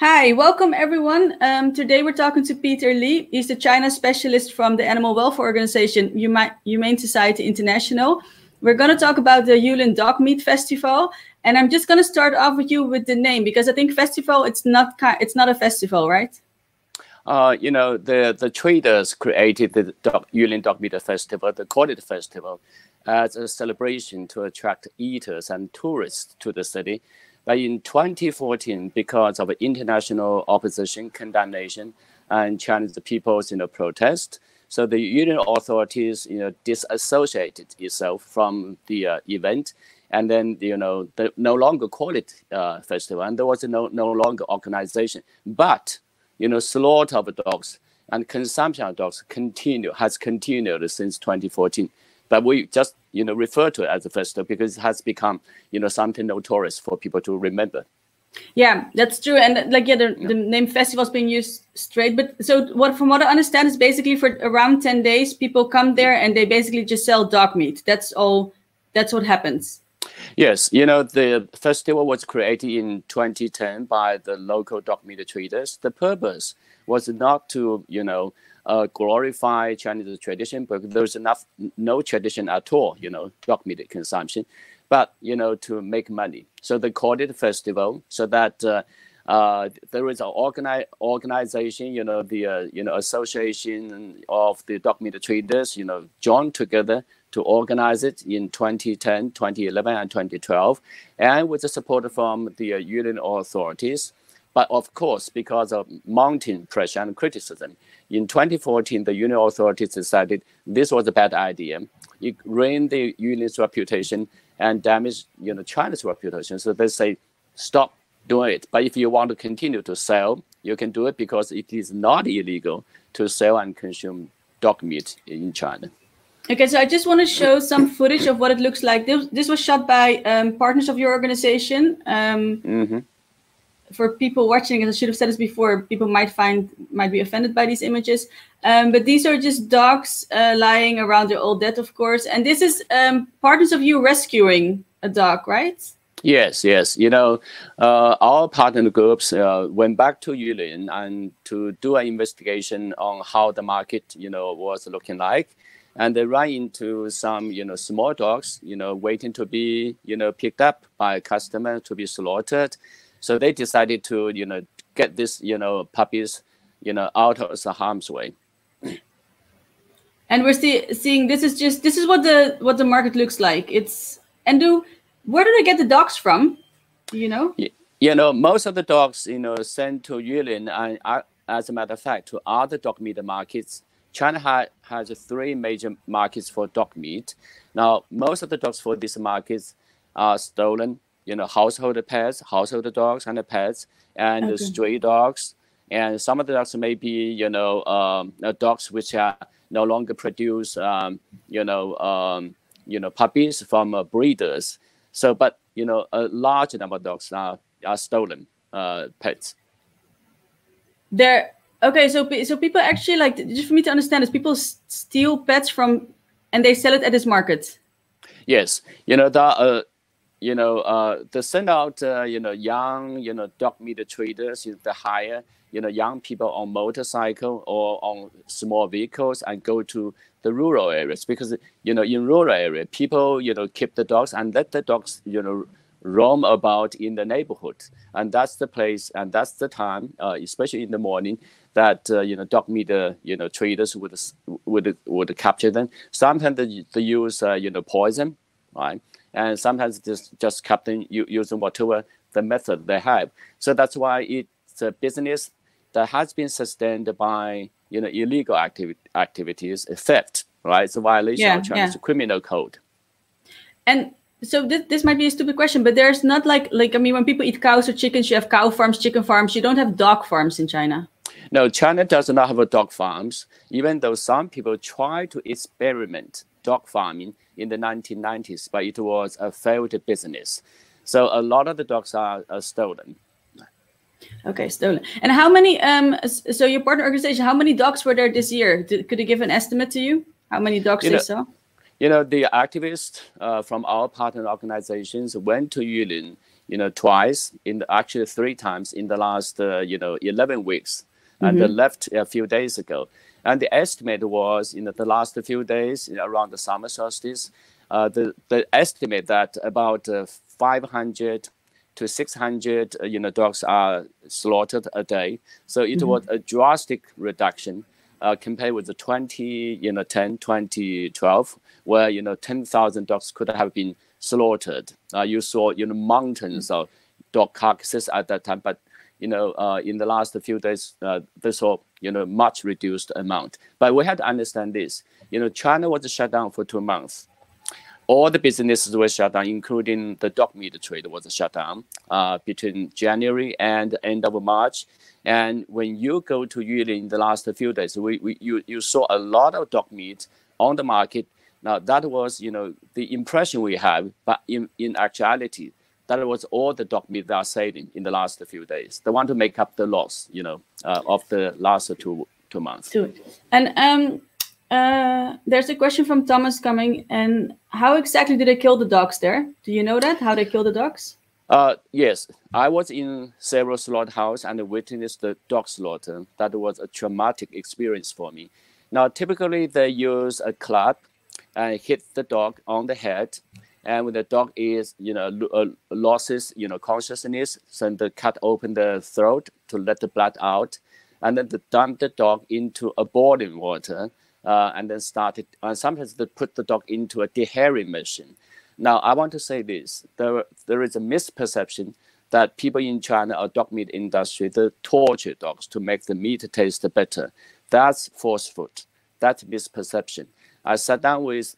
Hi, welcome everyone. Today we're talking to Peter Lee. He's the China specialist from the animal welfare organization Humane Society International. We're going to talk about the Yulin Dog Meat Festival, and I'm just going to start off with you with the name because I think festival it's not a festival, right? The traders created the Yulin Dog Meat Festival, they call it festival, as a celebration to attract eaters and tourists to the city. But in 2014, because of international opposition, condemnation, and Chinese people's protest, so the Yulin authorities disassociated itself from the event, and then they no longer call it festival, and there was no longer organization. But slaughter of dogs and consumption of dogs has continued since 2014. But we just refer to it as a festival because it has become something notorious for people to remember. Yeah, that's true. And the name festival is being used straight. But so from what I understand is basically for around 10 days, people come there and they basically just sell dog meat. That's all. That's what happens. Yes, the festival was created in 2010 by the local dog meat traders. The purpose was not to, glorify Chinese tradition, but there's no tradition at all, dog meat consumption, but, to make money. So they called it a festival so that there is an organization, the association of the dog meat traders, joined together to organize it in 2010, 2011, and 2012, and with the support from the Yulin authorities. But of course, because of mounting pressure and criticism, in 2014, the Yulin authorities decided this was a bad idea. It ruined the Yulin's reputation and damaged, China's reputation. So they say, stop doing it. But if you want to continue to sell, you can do it because it is not illegal to sell and consume dog meat in China. Okay, so I just want to show some footage of what it looks like. This was shot by partners of your organization. For people watching, as I should have said this before, people might be offended by these images. But these are just dogs lying around. They're all dead, of course. And this is partners of you rescuing a dog, right? Yes. Our partner groups went back to Yulin and to do an investigation on how the market, was looking like. And they ran into some, small dogs, waiting to be, picked up by a customer to be slaughtered. So they decided to, get this, puppies, out of the harm's way. And we're seeing this is what the market looks like. Where do they get the dogs from? Do you know? Most of the dogs, sent to Yulin, and as a matter of fact, to other dog meat markets. China has 3 major markets for dog meat. Now, most of the dogs for these markets are stolen, household pets, household dogs and pets, and okay. Stray dogs. And some of the dogs may be, dogs which are no longer produce, puppies from breeders. So, but, a large number of dogs are stolen pets. Okay, so people actually just for me to understand is people steal pets from and they sell it at this market. Yes, they send out young dog meat traders. They hire young people on motorcycle or on small vehicles and go to the rural areas because in rural area people keep the dogs and let the dogs roam about in the neighborhood, and that's the place and that's the time, especially in the morning, that dog meat traders would capture them. Sometimes they use poison, right? And sometimes just captain using whatever the method they have. So that's why it's a business that has been sustained by illegal activities, theft, right? It's a violation of Chinese criminal code. And so this might be a stupid question, but there's not when people eat cows or chickens, you have cow farms, chicken farms. You don't have dog farms in China. No, China does not have dog farms, even though some people try to experiment dog farming in the 1990s, but it was a failed business. So a lot of the dogs are stolen. Okay, stolen. And how many, so your partner organization, how many dogs were there this year? Could you give an estimate to you? How many dogs they saw? The activists from our partner organizations went to Yulin twice actually 3 times in the last 11 weeks, and left a few days ago. And the estimate was the last few days around the summer solstice, the estimate that about 500 to 600 dogs are slaughtered a day. So it was a drastic reduction compared with the 2012, where 10,000 dogs could have been slaughtered. You saw mountains of dog carcasses at that time, but in the last few days, they saw much reduced amount. But we had to understand this. China was shut down for 2 months. All the businesses were shut down, including the dog meat trade was shut down between January and the end of March. And when you go to Yulin in the last few days, you saw a lot of dog meat on the market. Now that was the impression we have, but in actuality, that was all the dog meat they are selling in the last few days. They want to make up the loss, of the last two months. And there's a question from Thomas coming. And how exactly do they kill the dogs there? Do you know that? How they kill the dogs? Yes, I was in several slaughterhouses and witnessed the dog slaughter. That was a traumatic experience for me. Now, typically they use a club and hit the dog on the head. And when the dog is, loses, consciousness, so they cut open the throat to let the blood out, and then they dump the dog into a boiling water, and then sometimes they put the dog into a dehairing machine. Now, I want to say this: there is a misperception that people in China or dog meat industry, they torture dogs to make the meat taste better. That's falsehood. That's misperception. I sat down with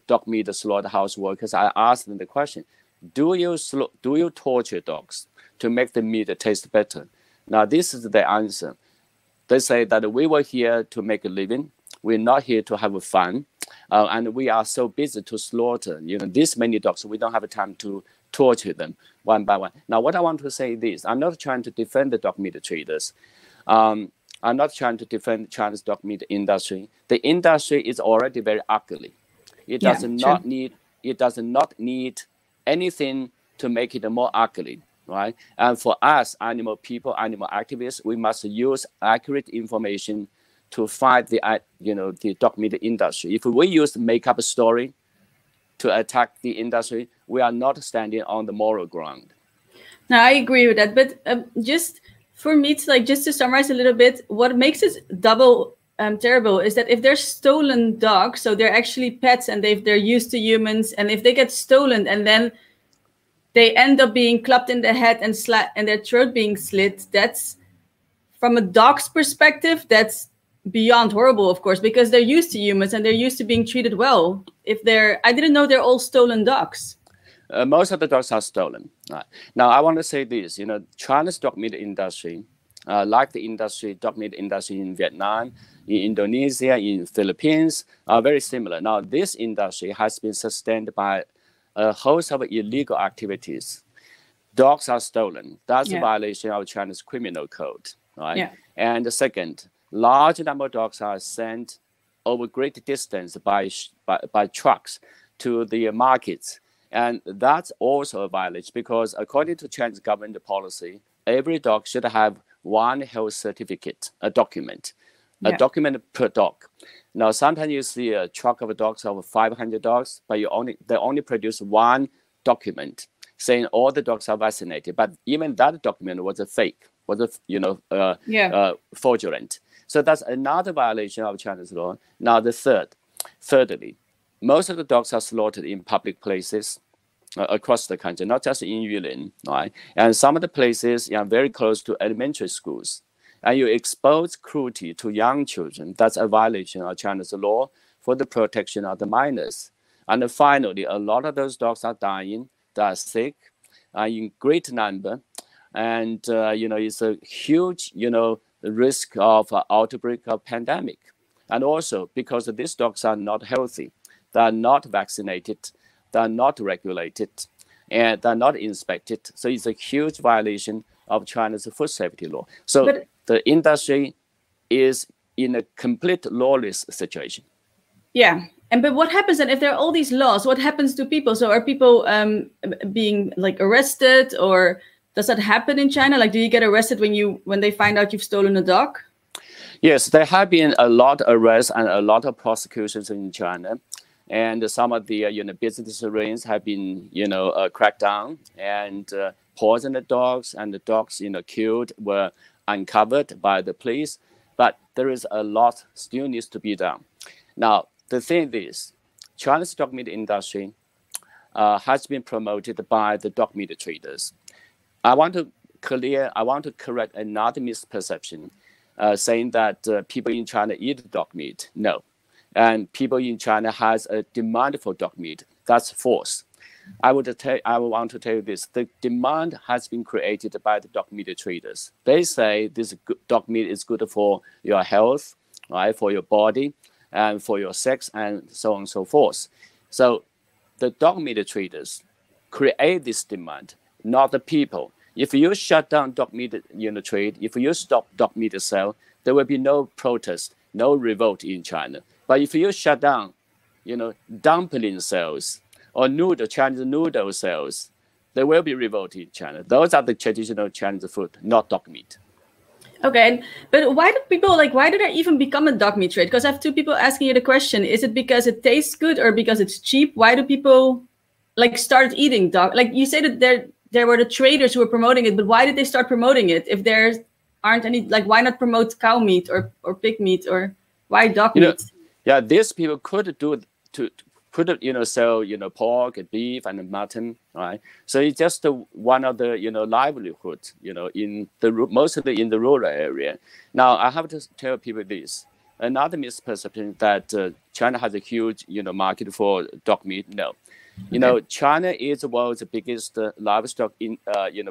dog meat slaughterhouse workers. I asked them the question: do you torture dogs to make the meat taste better? Now this is the answer. They say that we were here to make a living. We're not here to have fun, and we are so busy to slaughter this many dogs. We don't have time to torture them one by one. Now what I want to say is this: I'm not trying to defend the dog meat traders. I'm not trying to defend China's dog meat industry. The industry is already very ugly. It does not need anything to make it more ugly, right? And for us, animal people, animal activists, we must use accurate information to fight the dog meat industry. If we use the make-up story to attack the industry, we are not standing on the moral ground. No, I agree with that, but just for me, just to summarize a little bit, what makes it double terrible is that if they're stolen dogs, so they're actually pets and they're used to humans, and if they get stolen and then they end up being clubbed in the head and their throat being slit, that's, from a dog's perspective, that's beyond horrible, of course, because they're used to humans and they're used to being treated well. I didn't know they're all stolen dogs. Most of the dogs are stolen. Now, I want to say this, China's dog meat industry, like the dog meat industry in Vietnam, in Indonesia, in Philippines, are very similar. Now, this industry has been sustained by a host of illegal activities. Dogs are stolen. That's a violation of China's criminal code, right? Yeah. And the second, large number of dogs are sent over great distance by trucks to the markets. And that's also a violation because according to Chinese government policy, every dog should have one health certificate, a document per dog. Now, sometimes you see a truck of dogs over 500 dogs, but they only produce one document saying all the dogs are vaccinated. But even that document was a fake, was a fraudulent. So that's another violation of China's law. Now, thirdly, most of the dogs are slaughtered in public places across the country, not just in Yulin, right? And some of the places are very close to elementary schools. And you expose cruelty to young children. That's a violation of China's law for the protection of the minors. And then finally, a lot of those dogs are dying. They are sick in great number. And, it's a huge, risk of outbreak of pandemic. And also because these dogs are not healthy. They are not vaccinated, they are not regulated, and they are not inspected. So it's a huge violation of China's food safety law. So the industry is in a complete lawless situation. Yeah, but what happens then if there are all these laws? What happens to people? So are people being like arrested, or does that happen in China? Like, do you get arrested when they find out you've stolen a dog? Yes, there have been a lot of arrests and a lot of prosecutions in China, and some of the business rings have been cracked down, and poisoned dogs and the dogs killed were uncovered by the police. But there is a lot still needs to be done. Now, the thing is, China's dog meat industry has been promoted by the dog meat traders. I want to correct another misperception, saying that people in China eat dog meat. No, and people in China has a demand for dog meat. That's false. I want to tell you this: the demand has been created by the dog meat traders. They say this dog meat is good for your health, right, for your body, and for your sex, and so on and so forth. So the dog meat traders create this demand, not the people. If you shut down dog meat trade, if you stop dog meat sale, there will be no protest, no revolt in China. But if you shut down, dumpling sales or Chinese noodle sales, there will be revolt in China. Those are the traditional Chinese food, not dog meat. Okay, but why do they even become a dog meat trade? Because I have two people asking you the question: is it because it tastes good or because it's cheap? Why do people start eating dog? Like you say that there were the traders who were promoting it, but why did they start promoting it if there aren't any? Like, why not promote cow meat or pig meat, or why dog meat? Yeah, these people could sell pork, beef, and mutton, right? So it's just one of the livelihood mostly in the rural area. Now I have to tell people this: another misperception that China has a huge market for dog meat. No, China is the world's biggest livestock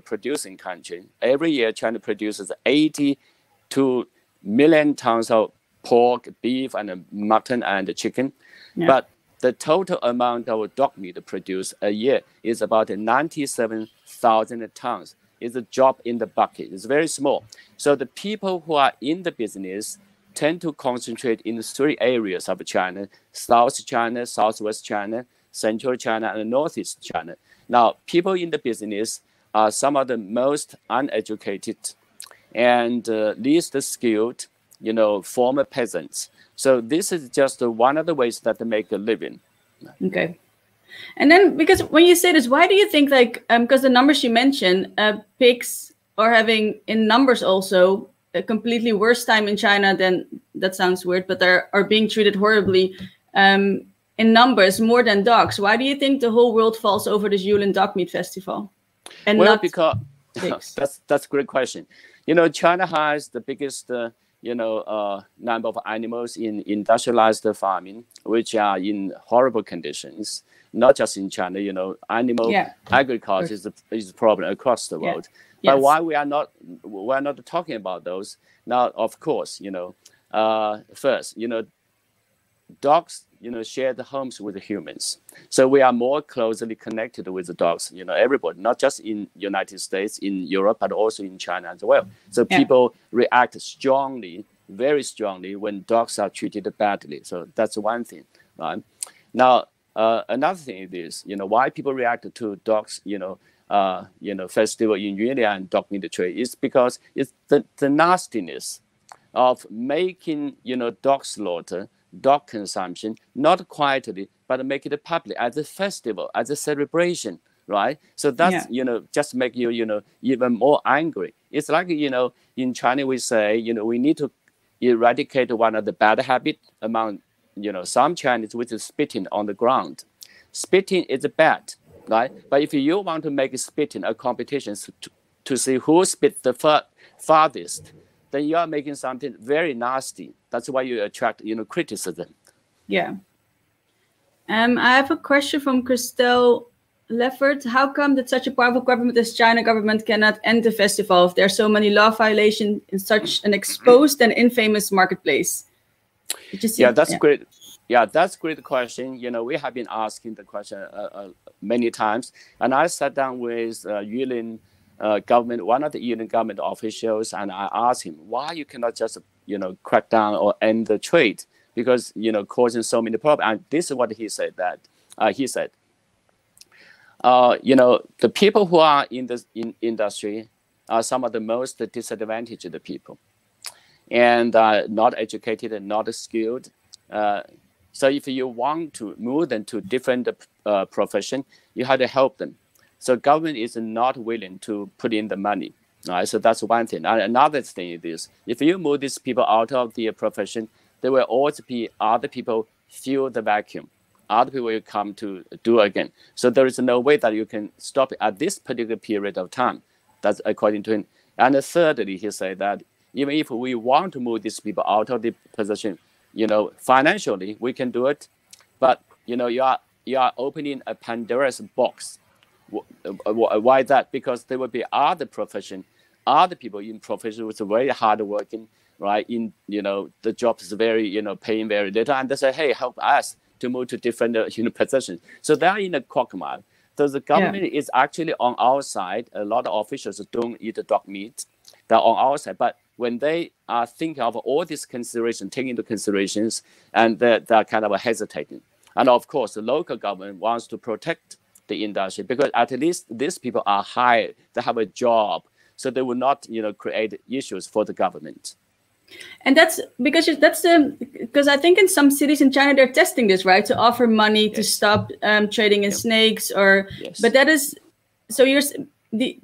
producing country. Every year, China produces 82 million tons of pork, beef, and mutton and chicken. Yeah. But the total amount of dog meat produced a year is about 97,000 tons. It's a drop in the bucket. It's very small. So the people who are in the business tend to concentrate in 3 areas of China: South China, Southwest China, Central China, and Northeast China. Now, people in the business are some of the most uneducated and least skilled, former peasants. So this is just one of the ways that they make a living. Okay. And then, because when you say this, why do you think, because the numbers you mentioned, pigs are having in numbers also a completely worse time in China than, that sounds weird, but they are being treated horribly in numbers more than dogs. Why do you think the whole world falls over this Yulin Dog Meat Festival? And well, because that's a great question. China has the biggest number of animals in industrialized farming, which are in horrible conditions. Not just in China, animal agriculture is a problem across the world. Yeah. But why we're not talking about those now? Of course, first, dogs, share the homes with the humans. So we are more closely connected with the dogs, everybody, not just in United States, in Europe, but also in China as well. So people react strongly, very strongly, when dogs are treated badly. So that's one thing, right? Now, another thing is, why people react to dogs, festival in Yulin and dog meat trade is because it's the nastiness of making, dog slaughter, dog consumption, not quietly, but make it public as a festival, as a celebration, right? So that's, just make you, even more angry. It's like, in China, we say, we need to eradicate one of the bad habits among, some Chinese, which is spitting on the ground. Spitting is bad, right? But if you want to make spitting a competition to see who spit the farthest, then you are making something very nasty. That's why you attract, criticism. Yeah. I have a question from Christelle Leffert. How come that such a powerful government as China government cannot end the festival if there are so many law violations in such an exposed and infamous marketplace? That's great. Yeah, that's a great question. We have been asking the question many times. And I sat down with Yulin government, one of the Yulin government officials, and I asked him why you cannot just, crack down or end the trade, because, you know, causing so many problems. And this is what he said, that he said, you know, the people who are in the industry are some of the most disadvantaged people, and not educated and not skilled. So if you want to move them to different profession, you have to help them. So government is not willing to put in the money. Right? So that's one thing. And another thing is, if you move these people out of the profession, there will always be other people fill the vacuum. Other people will come to do again. So there is no way that you can stop it at this particular period of time. That's according to him. And thirdly, he said that even if we want to move these people out of the position, you know, financially we can do it, but you know, you are opening a Pandora's box. Why that? Because there will be other profession, other people in profession who's very hard working, right? In, you know, the job is very, you know, paying very little, and they say, hey, help us to move to different you know, positions. So they are in a quagmire. So the government is actually on our side. A lot of officials don't eat dog meat. They're on our side, but when they are thinking of all these considerations, taking into considerations, and they're kind of hesitating. And of course, the local government wants to protect the industry because at least these people are hired, they have a job, so they will not, you know, create issues for the government. And that's because I think in some cities in China they're testing this, right, to offer money to stop trading in snakes, or but that is so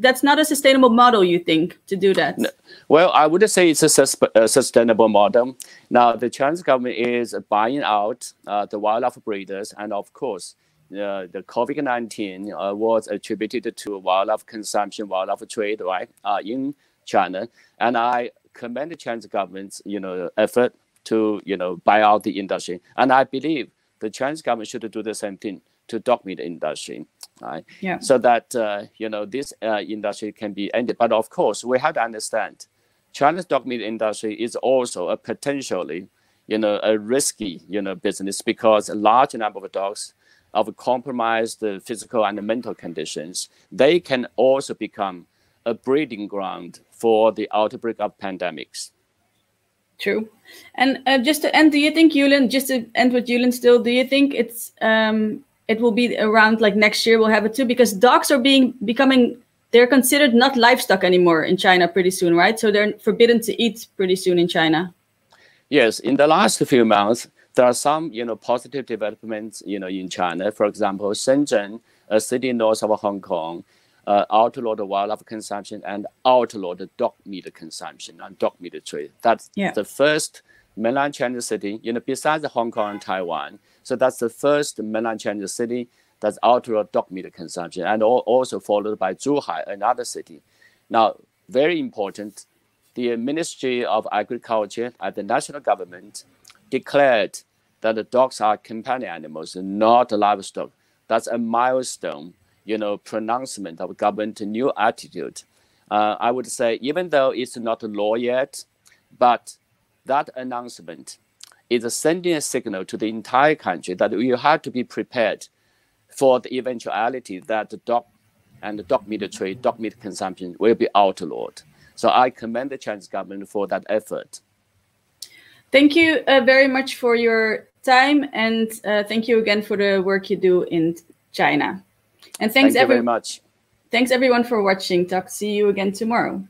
that's not a sustainable model, you think, to do that? No. Well, I wouldn't say it's a sustainable model. Now, the Chinese government is buying out the wildlife breeders, and of course, the COVID-19 was attributed to wildlife consumption, wildlife trade, right, in China. And I commend the Chinese government's, you know, effort to, you know, buy out the industry. And I believe the Chinese government should do the same thing to dog meat industry, right? Yeah. So that, you know, this industry can be ended. But of course, we have to understand China's dog meat industry is also a potentially, you know, a risky, you know, business, because a large number of dogs of compromised physical and mental conditions, they can also become a breeding ground for the outbreak of pandemics. True. And just to end, do you think, Yulin, just to end with Yulin still, do you think it's it will be around like next year we'll have it too? Because dogs are they're considered not livestock anymore in China pretty soon, right? So they're forbidden to eat pretty soon in China. Yes, in the last few months, there are some, you know, positive developments, you know, in China. For example, Shenzhen, a city north of Hong Kong, outlawed wildlife consumption and outlawed dog meat consumption and dog meat trade. That's the first mainland Chinese city, you know, besides Hong Kong and Taiwan. So that's the first mainland Chinese city that's outlawed dog meat consumption, and also followed by Zhuhai, another city. Now, very important, the Ministry of Agriculture and the national government declared that the dogs are companion animals, not livestock. That's a milestone, you know, pronouncement of government new attitude. I would say, even though it's not a law yet, but that announcement is sending a signal to the entire country that you have to be prepared for the eventuality that the dog and the dog meat trade, dog meat consumption will be outlawed. So I commend the Chinese government for that effort. Thank you very much for your time, and thank you again for the work you do in China. And thank you very much. Thanks everyone for watching. See you again tomorrow.